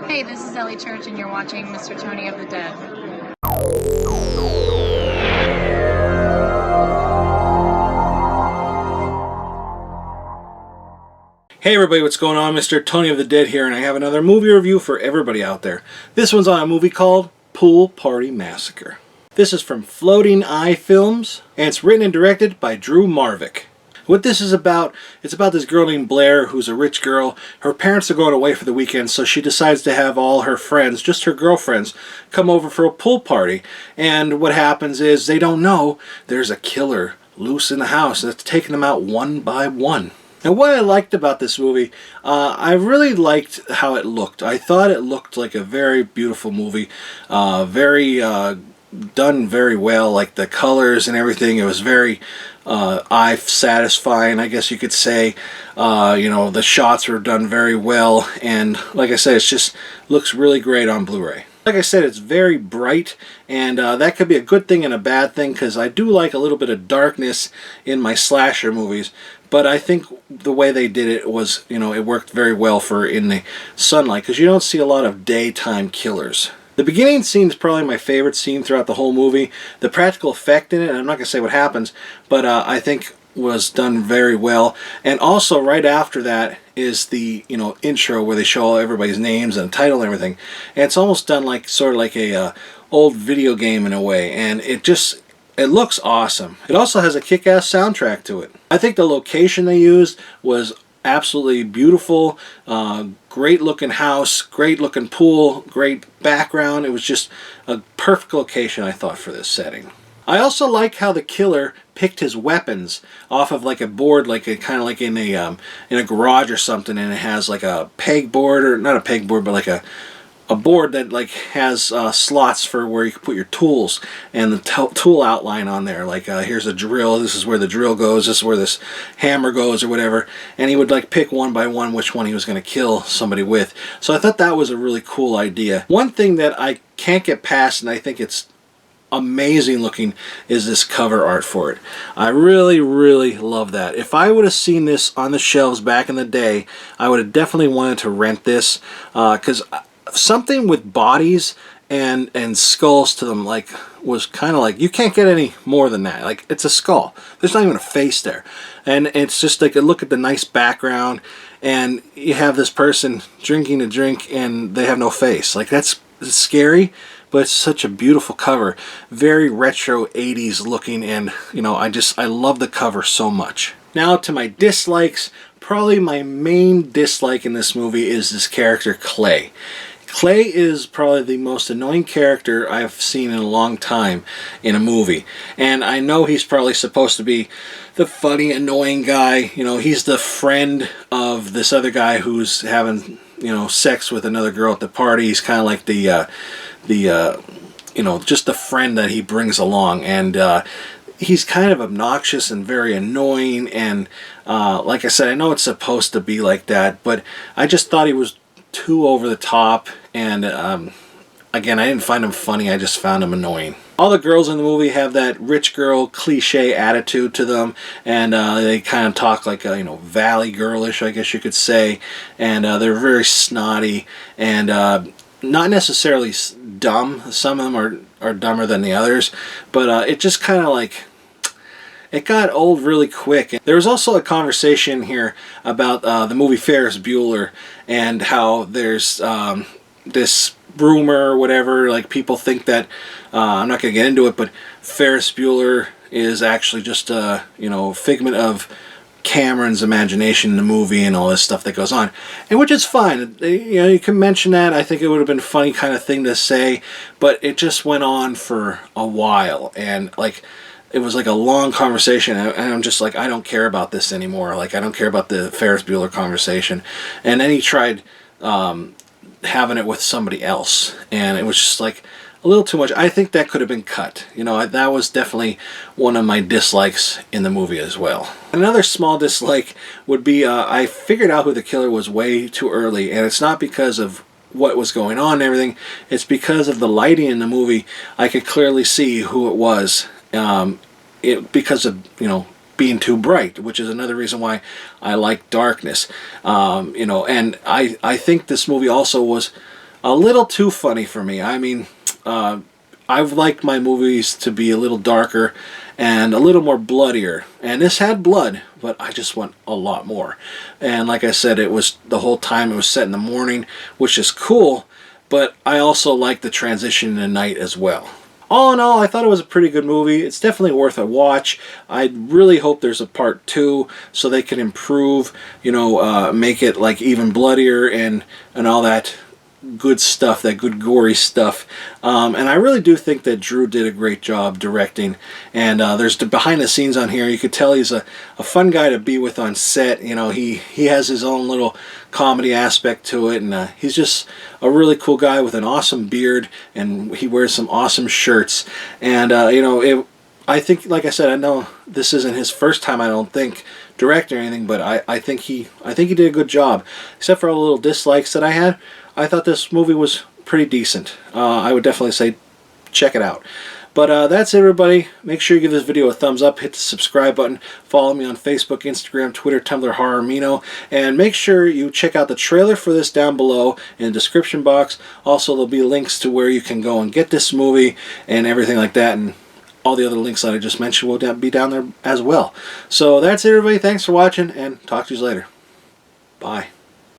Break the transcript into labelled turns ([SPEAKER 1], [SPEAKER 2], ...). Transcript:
[SPEAKER 1] Hey, this is Ellie Church, and you're watching Mr. Tony of the Dead.
[SPEAKER 2] Hey everybody, what's going on? Mr. Tony of the Dead here, and I have another movie review for everybody out there. This one's on a movie called Pool Party Massacre. This is from Floating Eye Films, and it's written and directed by Drew Marvick. What this is about, it's about this girl named Blair who's a rich girl. Her parents are going away for the weekend, so she decides to have all her friends, just her girlfriends, come over for a pool party. And what happens is they don't know there's a killer loose in the house that's taking them out one by one. And what I liked about this movie, I really liked how it looked. I thought it looked like a very beautiful movie, done very well, like the colors and everything. It was very eye satisfying, I guess you could say. You know, the shots were done very well, and like I said, it just looks really great on Blu-ray. Like I said, it's very bright, and that could be a good thing and a bad thing, because I do like a little bit of darkness in my slasher movies, but I think the way they did it was, you know, it worked very well for in the sunlight, because you don't see a lot of daytime killers. The beginning scene is probably my favorite scene throughout the whole movie. The practical effect in it, and I'm not going to say what happens, but I think was done very well. And also right after that is the, you know, intro where they show all everybody's names and title and everything. And it's almost done like sort of like a old video game in a way, and it looks awesome. It also has a kick-ass soundtrack to it. I think the location they used was absolutely beautiful. Great looking house, great looking pool, great background. It was just a perfect location, I thought, for this setting. I also like how the killer picked his weapons off of like a board, like a kind of like in a garage or something, and it has like a pegboard, or not a pegboard, but like a board that like has slots for where you can put your tools, and the tool outline on there, like here's a drill, this is where the drill goes, this is where this hammer goes, or whatever, and he would like pick one by one which one he was going to kill somebody with. So I thought that was a really cool idea. One thing that I can't get past, and I think it's amazing looking, is this cover art for it. I really love that. If I would have seen this on the shelves back in the day, I would have definitely wanted to rent this, because something with bodies and skulls to them like was kind of like, you can't get any more than that. Like, it's a skull, there's not even a face there, and it's just like a look at the nice background, and you have this person drinking a drink and they have no face. Like, that's scary, but it's such a beautiful cover, very retro 80s looking, and you know, I love the cover so much. Now to my dislikes. Probably my main dislike in this movie is this character Clay. Clay is probably the most annoying character I've seen in a long time in a movie. And I know he's probably supposed to be the funny, annoying guy. You know, he's the friend of this other guy who's having, you know, sex with another girl at the party. He's kind of like the you know, just the friend that he brings along. And he's kind of obnoxious and very annoying, and like I said, I know it's supposed to be like that, but I just thought he was too over the top, and again, I didn't find him funny, I just found him annoying. All the girls in the movie have that rich girl cliche attitude to them, and they kind of talk like you know, valley girlish, I guess you could say, and they're very snotty, and not necessarily dumb. Some of them are dumber than the others, but it just kind of like, it got old really quick. There was also a conversation here about the movie Ferris Bueller, and how there's this rumor or whatever, like people think that, I'm not going to get into it, but Ferris Bueller is actually just a, you know, figment of Cameron's imagination in the movie and all this stuff that goes on, and which is fine. You know, you can mention that. I think it would have been a funny kind of thing to say, but it just went on for a while, and like, it was like a long conversation, and I'm just like, I don't care about this anymore. Like, I don't care about the Ferris Bueller conversation. And then he tried having it with somebody else, and it was just like a little too much. I think that could have been cut. You know, that was definitely one of my dislikes in the movie as well. Another small dislike would be I figured out who the killer was way too early, and it's not because of what was going on and everything. It's because of the lighting in the movie. I could clearly see who it was. Because of, you know, being too bright, which is another reason why I like darkness. You know, and I think this movie also was a little too funny for me. I mean, I've liked my movies to be a little darker and a little more bloodier. And this had blood, but I just want a lot more. And like I said, it was the whole time it was set in the morning, which is cool, but I also like the transition in the night as well. All in all, I thought it was a pretty good movie. It's definitely worth a watch. I really hope there's a part 2 so they can improve, you know, make it like even bloodier and all that good stuff, that good gory stuff. And I really do think that Drew did a great job directing. And there's the behind the scenes on here. You could tell he's a fun guy to be with on set. You know, he has his own little comedy aspect to it, and he's just a really cool guy with an awesome beard, and he wears some awesome shirts. And you know, I think, like I said, I know this isn't his first time, I don't think, directing or anything, but I think he did a good job. Except for all the little dislikes that I had, I thought this movie was pretty decent. I would definitely say check it out. But that's it, everybody. Make sure you give this video a thumbs up, hit the subscribe button, follow me on Facebook, Instagram, Twitter, Tumblr, Horror AMINO, and make sure you check out the trailer for this down below in the description box. Also, there'll be links to where you can go and get this movie and everything like that, and all the other links that I just mentioned will be down there as well. So that's it, everybody. Thanks for watching, and talk to you later. Bye.